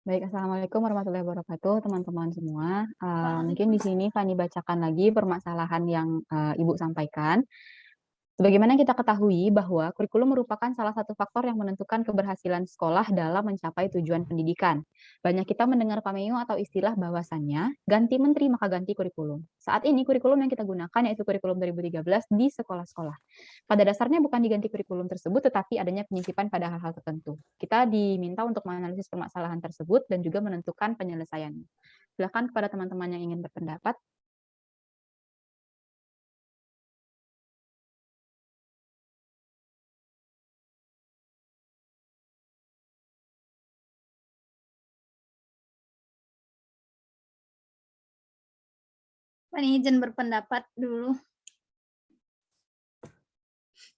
Baik, Assalamualaikum warahmatullahi wabarakatuh, teman-teman semua. Mungkin di sini Fani bacakan lagi permasalahan yang Ibu sampaikan. Sebagaimana kita ketahui bahwa kurikulum merupakan salah satu faktor yang menentukan keberhasilan sekolah dalam mencapai tujuan pendidikan. Banyak kita mendengar pameo atau istilah bahwasannya ganti menteri maka ganti kurikulum. Saat ini kurikulum yang kita gunakan yaitu kurikulum 2013 di sekolah-sekolah. Pada dasarnya bukan diganti kurikulum tersebut, tetapi adanya penyisipan pada hal-hal tertentu. Kita diminta untuk menganalisis permasalahan tersebut dan juga menentukan penyelesaiannya. Silakan kepada teman-teman yang ingin berpendapat. Fani izin berpendapat dulu.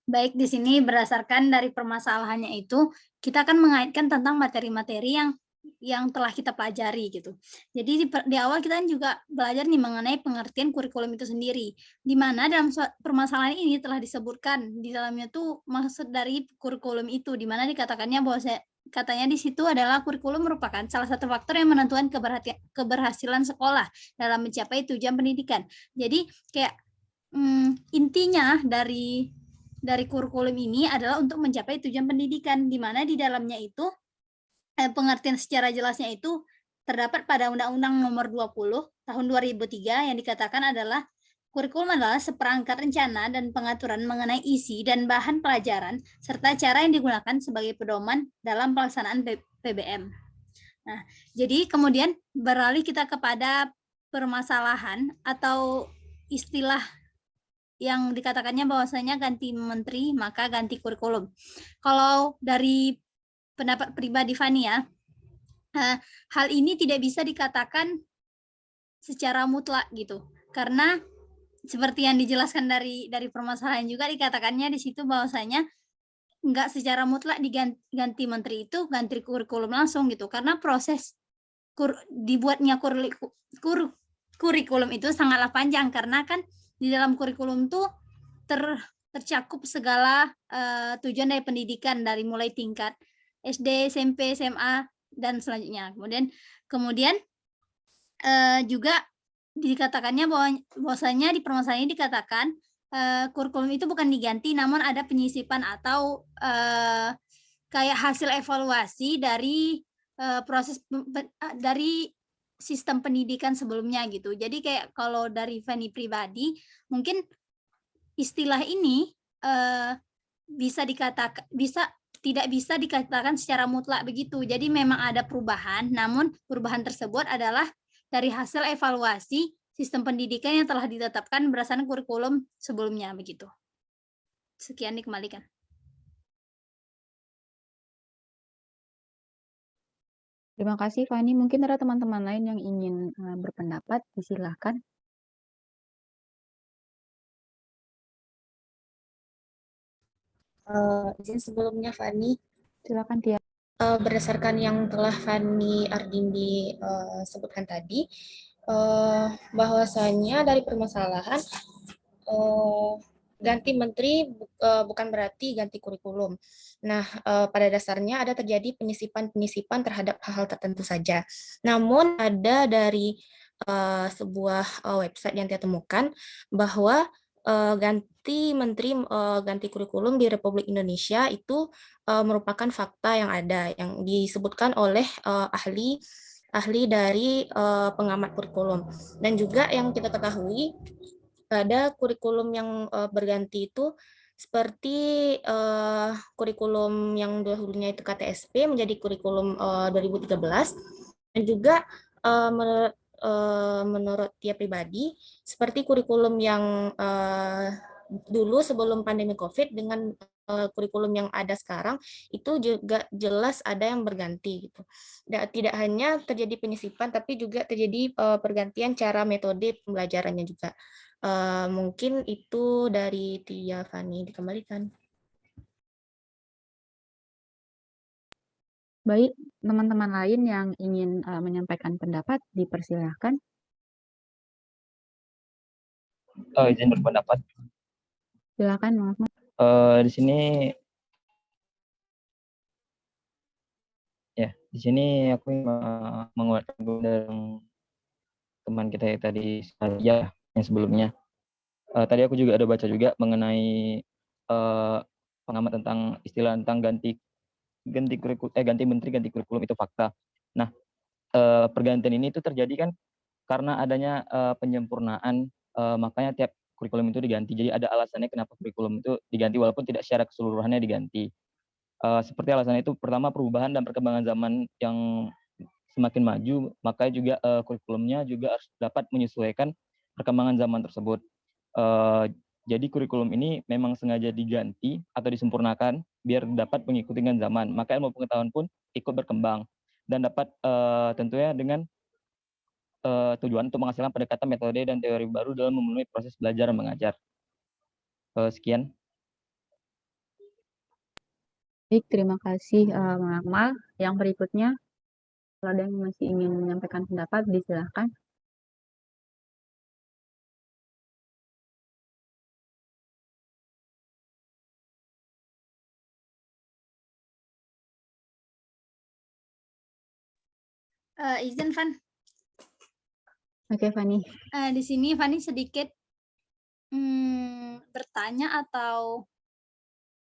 Baik, di sini berdasarkan dari permasalahannya itu, kita akan mengaitkan tentang materi-materi yang telah kita pelajari gitu. Jadi di awal kita juga belajar nih mengenai pengertian kurikulum itu sendiri, di mana dalam permasalahan ini telah disebutkan di dalamnya tuh maksud dari kurikulum itu, di mana dikatakannya bahwa katanya di situ adalah kurikulum merupakan salah satu faktor yang menentukan keberhasilan sekolah dalam mencapai tujuan pendidikan. Jadi kayak intinya dari kurikulum ini adalah untuk mencapai tujuan pendidikan, di mana di dalamnya itu pengertian secara jelasnya itu terdapat pada Undang-Undang Nomor 20 Tahun 2003 yang dikatakan adalah kurikulum adalah seperangkat rencana dan pengaturan mengenai isi dan bahan pelajaran serta cara yang digunakan sebagai pedoman dalam pelaksanaan PBM. Nah, jadi kemudian beralih kita kepada permasalahan atau istilah yang dikatakannya bahwasanya ganti menteri maka ganti kurikulum. Kalau dari pendapat pribadi Fani ya, hal ini tidak bisa dikatakan secara mutlak gitu, karena seperti yang dijelaskan dari permasalahan juga dikatakannya di situ bahwasanya nggak secara mutlak diganti menteri itu ganti kurikulum langsung gitu, karena proses dibuatnya kurikulum itu sangatlah panjang, karena kan di dalam kurikulum tuh tercakup segala tujuan dari pendidikan dari mulai tingkat SD, SMP, SMA dan selanjutnya. Kemudian juga dikatakannya bahwasanya di permasalahan ini dikatakan kurikulum itu bukan diganti, namun ada penyisipan atau kayak hasil evaluasi dari proses dari sistem pendidikan sebelumnya gitu. Jadi kayak kalau dari Fani pribadi, mungkin istilah ini tidak bisa dikatakan secara mutlak begitu. Jadi memang ada perubahan, namun perubahan tersebut adalah dari hasil evaluasi sistem pendidikan yang telah ditetapkan berdasarkan kurikulum sebelumnya begitu. Sekian dikembalikan. Terima kasih, Fani. Mungkin ada teman-teman lain yang ingin berpendapat, disilahkan. Izin sebelumnya Fani, Silakan, Tia. berdasarkan yang telah Fani Ardindi sebutkan tadi, bahwasanya dari permasalahan ganti menteri bukan berarti ganti kurikulum. Nah, pada dasarnya ada terjadi penyisipan terhadap hal-hal tertentu saja. Namun ada dari sebuah website yang saya temukan bahwa ganti menteri, ganti kurikulum di Republik Indonesia itu merupakan fakta yang ada, yang disebutkan oleh ahli dari pengamat kurikulum. Dan juga yang kita ketahui, ada kurikulum yang berganti itu seperti kurikulum yang dahulunya itu KTSP menjadi kurikulum 2013, dan juga menurut dia pribadi seperti kurikulum yang dulu sebelum pandemi COVID dengan kurikulum yang ada sekarang itu juga jelas ada yang berganti gitu. Tidak hanya terjadi penyisipan tapi juga terjadi pergantian cara metode pembelajarannya juga. Mungkin itu dari Tia Fani, dikembalikan. Baik, teman-teman lain yang ingin menyampaikan pendapat, dipersilahkan. Izin berpendapat. Silakan, Mas. Di sini Di sini aku menguatkan dari teman kita yang tadi ya, yang sebelumnya. Tadi aku juga ada baca juga mengenai pengamat tentang istilah tentang ganti menteri ganti kurikulum itu fakta. Nah, pergantian ini itu terjadi kan karena adanya penyempurnaan, makanya tiap kurikulum itu diganti. Jadi ada alasannya kenapa kurikulum itu diganti walaupun tidak secara keseluruhannya diganti. Seperti alasannya itu pertama perubahan dan perkembangan zaman yang semakin maju, maka juga kurikulumnya juga harus dapat menyesuaikan perkembangan zaman tersebut. Jadi kurikulum ini memang sengaja diganti atau disempurnakan biar dapat mengikuti dengan zaman. Maka ilmu pengetahuan pun ikut berkembang dan dapat tentunya dengan tujuan untuk menghasilkan pendekatan metode dan teori baru dalam memenuhi proses belajar dan mengajar. Sekian. Baik, terima kasih Bang Akmal. Yang berikutnya, kalau ada yang masih ingin menyampaikan pendapat, disilahkan. Izin Van, Oke, Fani. di sini Fani sedikit bertanya atau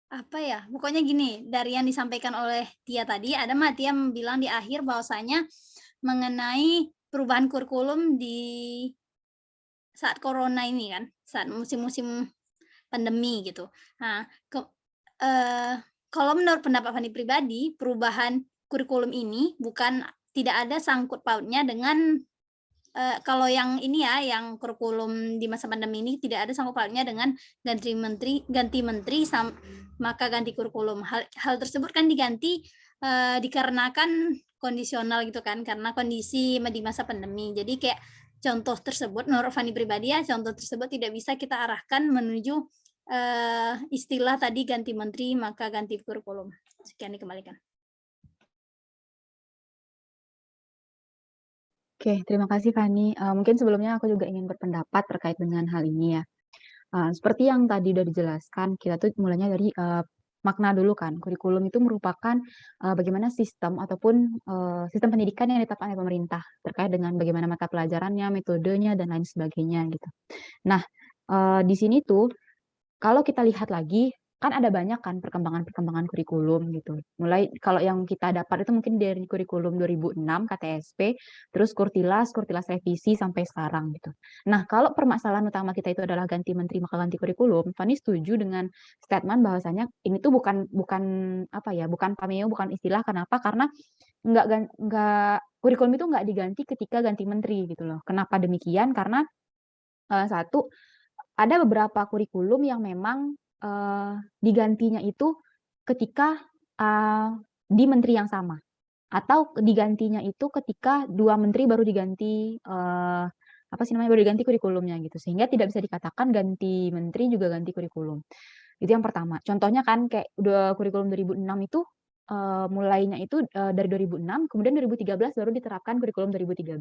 apa ya, pokoknya gini, dari yang disampaikan oleh Tia tadi, ada Tia bilang di akhir bahwasanya mengenai perubahan kurikulum di saat corona ini kan, saat musim-musim pandemi gitu. Nah, kalau menurut pendapat Fani pribadi, perubahan kurikulum ini tidak ada sangkut pautnya dengan kalau yang ini ya, yang kurikulum di masa pandemi ini tidak ada sangkut pautnya dengan ganti menteri maka ganti kurikulum. Hal tersebut kan diganti dikarenakan kondisional gitu kan, karena kondisi di masa pandemi. Jadi kayak contoh tersebut menurut Fani pribadi ya, contoh tersebut tidak bisa kita arahkan menuju istilah tadi ganti menteri maka ganti kurikulum. Sekian, dikembalikan. Oke, terima kasih Fani. Mungkin sebelumnya aku juga ingin berpendapat terkait dengan hal ini ya. Seperti yang tadi udah dijelaskan, kita tuh mulainya dari makna dulu kan. Kurikulum itu merupakan bagaimana sistem ataupun sistem pendidikan yang ditetapkan oleh pemerintah terkait dengan bagaimana mata pelajarannya, metodenya, dan lain sebagainya gitu. Nah, di sini tuh kalau kita lihat lagi, kan ada banyak kan perkembangan-perkembangan kurikulum gitu. Mulai kalau yang kita dapat itu mungkin dari kurikulum 2006 KTSP, terus kurtilas revisi sampai sekarang gitu. Nah, kalau permasalahan utama kita itu adalah ganti menteri maka ganti kurikulum, Fani setuju dengan statement bahwasanya ini tuh bukan apa ya, bukan pameo, bukan istilah. Kenapa? Karena kurikulum itu nggak diganti ketika ganti menteri gitu loh. Kenapa demikian? Karena satu, ada beberapa kurikulum yang memang digantinya itu ketika di menteri yang sama, atau digantinya itu ketika 2 menteri baru diganti baru diganti kurikulumnya gitu. Sehingga tidak bisa dikatakan ganti menteri juga ganti kurikulum. Itu yang pertama. Contohnya kan kayak kurikulum 2006 itu mulainya itu dari 2006, kemudian 2013 baru diterapkan kurikulum 2013.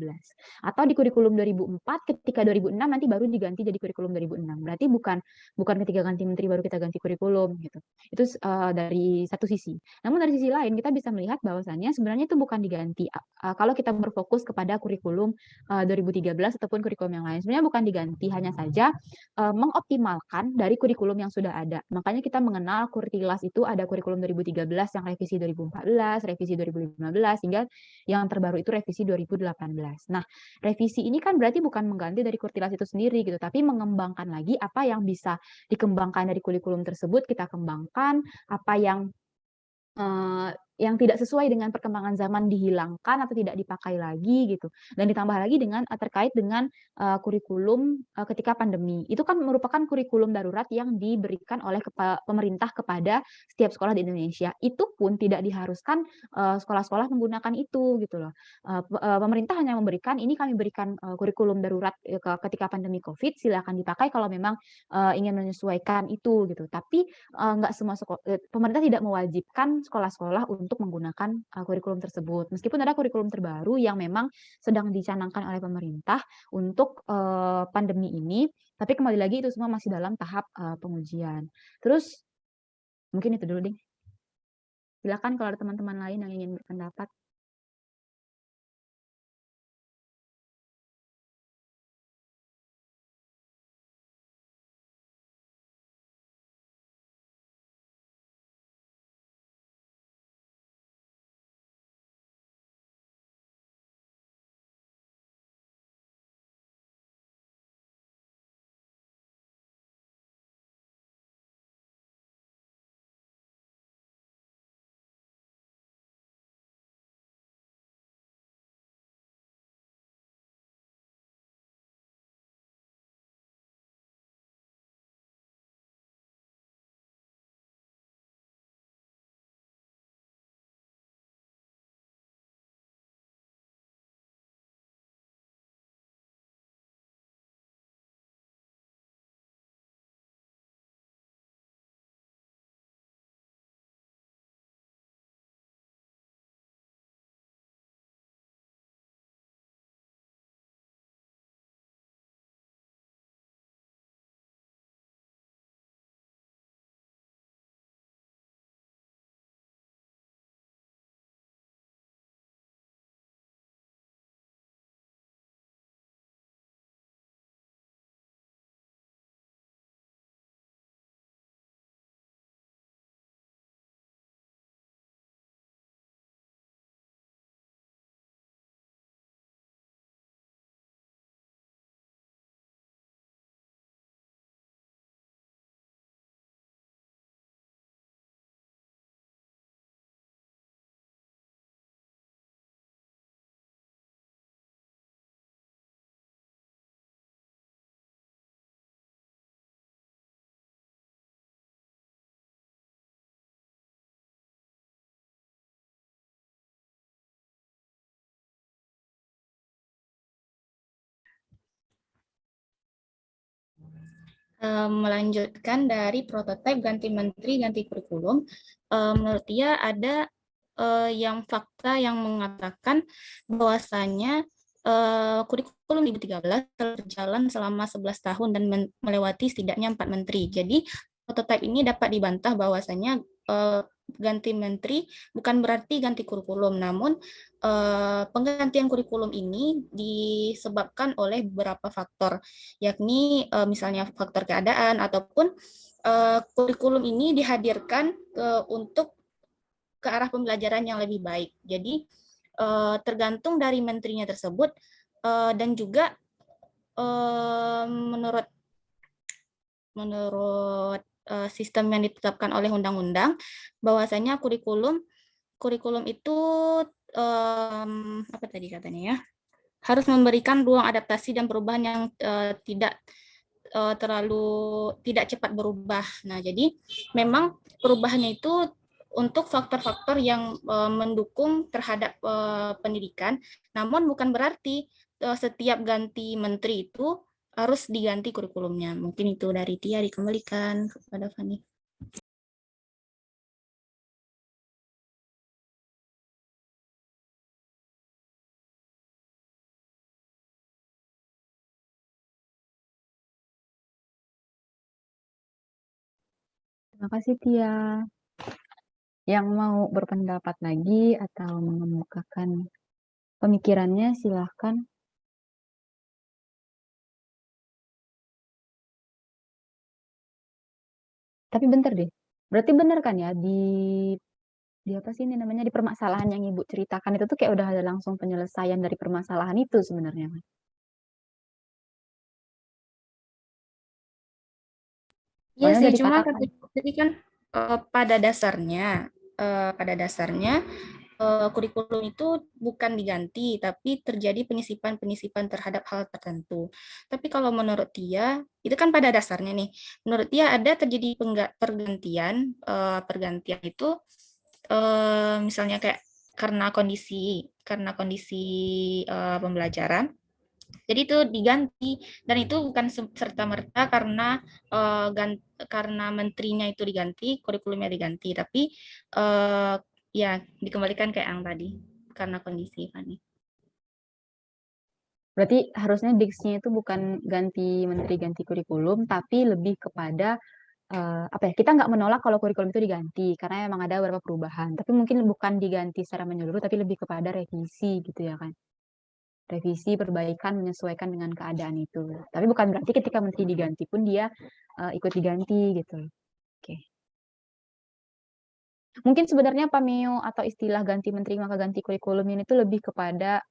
Atau di kurikulum 2004 ketika 2006 nanti baru diganti jadi kurikulum 2006. Berarti bukan ketika ganti menteri baru kita ganti kurikulum gitu. Itu dari satu sisi. Namun dari sisi lain kita bisa melihat bahwasannya sebenarnya itu bukan diganti. Kalau kita berfokus kepada kurikulum 2013 ataupun kurikulum yang lain, sebenarnya bukan diganti, hanya saja mengoptimalkan dari kurikulum yang sudah ada. Makanya kita mengenal kurtilas itu ada kurikulum 2013 yang revisi 2014, revisi 2015, hingga yang terbaru itu revisi 2018. Nah, revisi ini kan berarti bukan mengganti dari kurtilas itu sendiri gitu, tapi mengembangkan lagi apa yang bisa dikembangkan dari kurikulum tersebut, kita kembangkan, apa yang tidak sesuai dengan perkembangan zaman dihilangkan atau tidak dipakai lagi gitu. Dan ditambah lagi dengan terkait dengan kurikulum ketika pandemi. Itu kan merupakan kurikulum darurat yang diberikan oleh pemerintah kepada setiap sekolah di Indonesia. Itu pun tidak diharuskan sekolah-sekolah menggunakan itu gitu loh. Pemerintah hanya memberikan, ini kami berikan kurikulum darurat ketika pandemi Covid, silakan dipakai kalau memang ingin menyesuaikan itu gitu. Tapi nggak semua pemerintah tidak mewajibkan sekolah-sekolah untuk menggunakan kurikulum tersebut. Meskipun ada kurikulum terbaru yang memang sedang dicanangkan oleh pemerintah untuk pandemi ini, tapi kembali lagi itu semua masih dalam tahap pengujian. Terus mungkin itu dulu deh. Silakan kalau ada teman-teman lain yang ingin berpendapat. Melanjutkan dari prototipe ganti menteri, ganti kurikulum, menurut dia ada yang fakta yang mengatakan bahwasanya kurikulum 2013 telah berjalan selama 11 tahun dan melewati setidaknya 4 menteri. Jadi prototipe ini dapat dibantah bahwasanya ganti menteri bukan berarti ganti kurikulum, namun penggantian kurikulum ini disebabkan oleh beberapa faktor, yakni misalnya faktor keadaan ataupun kurikulum ini dihadirkan untuk ke arah pembelajaran yang lebih baik. Jadi tergantung dari menterinya tersebut dan juga menurut sistem yang ditetapkan oleh undang-undang bahwasanya kurikulum itu apa tadi katanya ya, harus memberikan ruang adaptasi dan perubahan yang tidak tidak cepat berubah. Nah, jadi memang perubahannya itu untuk faktor-faktor yang mendukung terhadap pendidikan, namun bukan berarti setiap ganti menteri itu harus diganti kurikulumnya. Mungkin itu dari Tia, dikembalikan kepada Fani. Terima kasih Tia. Yang mau berpendapat lagi atau mengemukakan pemikirannya silahkan. Tapi bentar deh, berarti benar kan ya di apa sih ini namanya, di permasalahan yang Ibu ceritakan itu tuh kayak udah ada langsung penyelesaian dari permasalahan itu sebenarnya, Mas? Iya Soalnya sih, udah cuma dikatakan. tadi kan pada dasarnya kurikulum itu bukan diganti, tapi terjadi penyisipan-penyisipan terhadap hal tertentu. Tapi kalau menurut dia, itu kan pada dasarnya nih, menurut dia ada terjadi pergantian, pergantian itu misalnya kayak karena kondisi pembelajaran, jadi itu diganti dan itu bukan serta-merta karena menterinya itu diganti, kurikulumnya diganti, tapi ya dikembalikan kayak yang tadi karena kondisi Fani. Berarti harusnya diksinya itu bukan ganti menteri, ganti kurikulum, tapi lebih kepada apa ya? Kita nggak menolak kalau kurikulum itu diganti karena emang ada beberapa perubahan. Tapi mungkin bukan diganti secara menyeluruh, tapi lebih kepada revisi gitu ya kan? Revisi, perbaikan, menyesuaikan dengan keadaan itu. Tapi bukan berarti ketika menteri diganti pun dia ikut diganti gitu. Oke. Mungkin sebenarnya pameo atau istilah ganti menteri maka ganti kurikulum ini tuh lebih kepada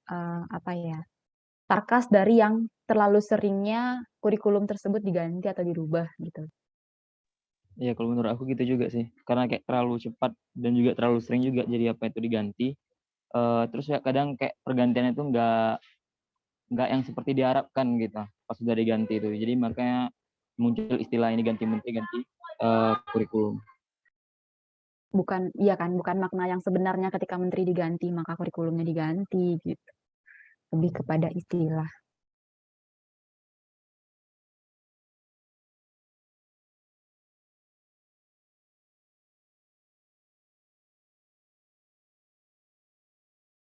apa ya? Sarkas dari yang terlalu seringnya kurikulum tersebut diganti atau dirubah gitu. Ya kalau menurut aku gitu juga sih, karena kayak terlalu cepat dan juga terlalu sering juga jadi apa itu diganti. Terus ya kadang kayak pergantiannya itu nggak yang seperti diharapkan gitu pas sudah diganti itu. Jadi makanya muncul istilah ini ganti menteri, ganti kurikulum. Bukan, iya kan, bukan makna yang sebenarnya ketika menteri diganti maka kurikulumnya diganti gitu. Lebih kepada istilah.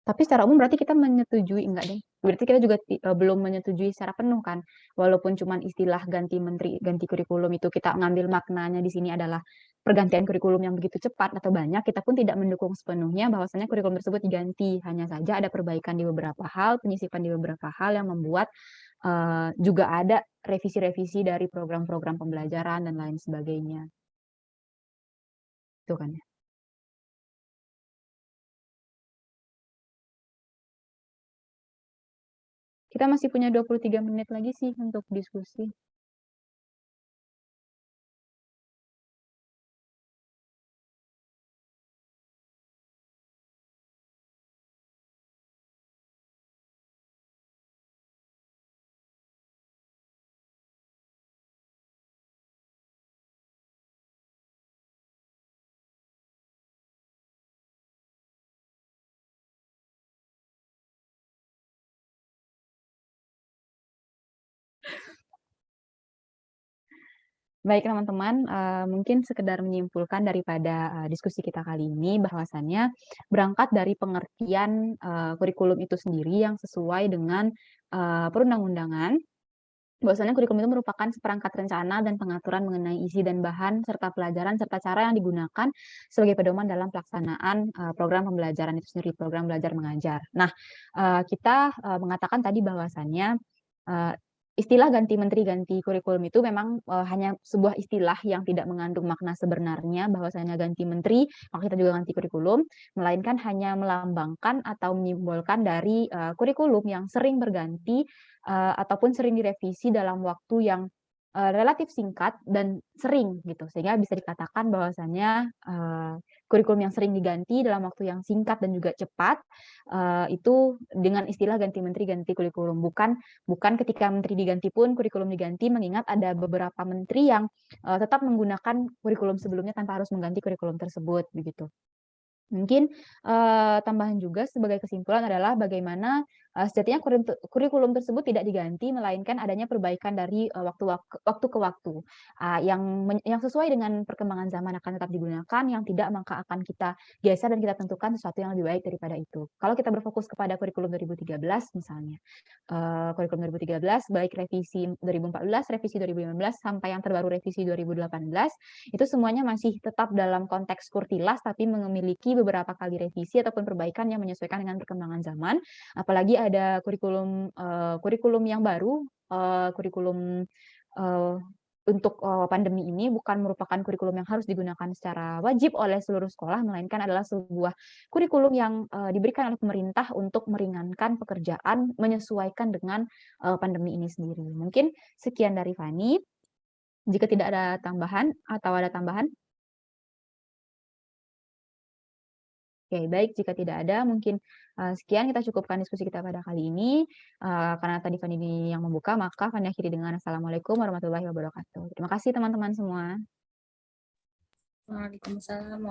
Tapi secara umum berarti kita menyetujui, enggak deh. Berarti kita juga belum menyetujui secara penuh kan. Walaupun cuma istilah ganti menteri, ganti kurikulum itu kita ngambil maknanya di sini adalah pergantian kurikulum yang begitu cepat atau banyak, kita pun tidak mendukung sepenuhnya bahwasanya kurikulum tersebut diganti. Hanya saja ada perbaikan di beberapa hal, penyisipan di beberapa hal yang membuat juga ada revisi-revisi dari program-program pembelajaran dan lain sebagainya. Itu kan ya. Kita masih punya 23 menit lagi sih untuk diskusi. Baik teman-teman, mungkin sekedar menyimpulkan daripada, diskusi kita kali ini bahwasannya berangkat dari pengertian, kurikulum itu sendiri yang sesuai dengan, perundang-undangan, bahwasanya kurikulum itu merupakan seperangkat rencana dan pengaturan mengenai isi dan bahan serta pelajaran serta cara yang digunakan sebagai pedoman dalam pelaksanaan, program pembelajaran itu sendiri, program belajar mengajar. Nah, kita, mengatakan tadi bahwasannya, eee, istilah ganti menteri, ganti kurikulum itu memang, hanya sebuah istilah yang tidak mengandung makna sebenarnya bahwasanya ganti menteri, maka kita juga ganti kurikulum, melainkan hanya melambangkan atau menyimbolkan dari, kurikulum yang sering berganti, ataupun sering direvisi dalam waktu yang, relatif singkat dan sering gitu. Sehingga bisa dikatakan bahwasanya, kurikulum yang sering diganti dalam waktu yang singkat dan juga cepat, itu dengan istilah ganti menteri, ganti kurikulum. Bukan ketika menteri diganti pun kurikulum diganti, mengingat ada beberapa menteri yang, tetap menggunakan kurikulum sebelumnya tanpa harus mengganti kurikulum tersebut, begitu. Mungkin, tambahan juga sebagai kesimpulan adalah bagaimana, sejatinya kurikulum tersebut tidak diganti, melainkan adanya perbaikan dari, waktu ke waktu, yang sesuai dengan perkembangan zaman akan tetap digunakan, yang tidak maka akan kita geser dan kita tentukan sesuatu yang lebih baik daripada itu. Kalau kita berfokus kepada kurikulum 2013 misalnya, kurikulum 2013 baik revisi 2014, revisi 2015, sampai yang terbaru revisi 2018, itu semuanya masih tetap dalam konteks kurtilas, tapi memiliki beberapa kali revisi ataupun perbaikan yang menyesuaikan dengan perkembangan zaman. Apalagi ada kurikulum yang baru, kurikulum, eee, untuk, pandemi ini bukan merupakan kurikulum yang harus digunakan secara wajib oleh seluruh sekolah, melainkan adalah sebuah kurikulum yang, diberikan oleh pemerintah untuk meringankan pekerjaan, menyesuaikan dengan, pandemi ini sendiri. Mungkin sekian dari Fani. Jika tidak ada tambahan atau ada tambahan? Oke, baik jika tidak ada mungkin, sekian kita cukupkan diskusi kita pada kali ini, karena tadi Fani yang membuka, maka Fani akhiri dengan assalamualaikum warahmatullahi wabarakatuh. Terima kasih teman-teman semua. Waalaikumsalam.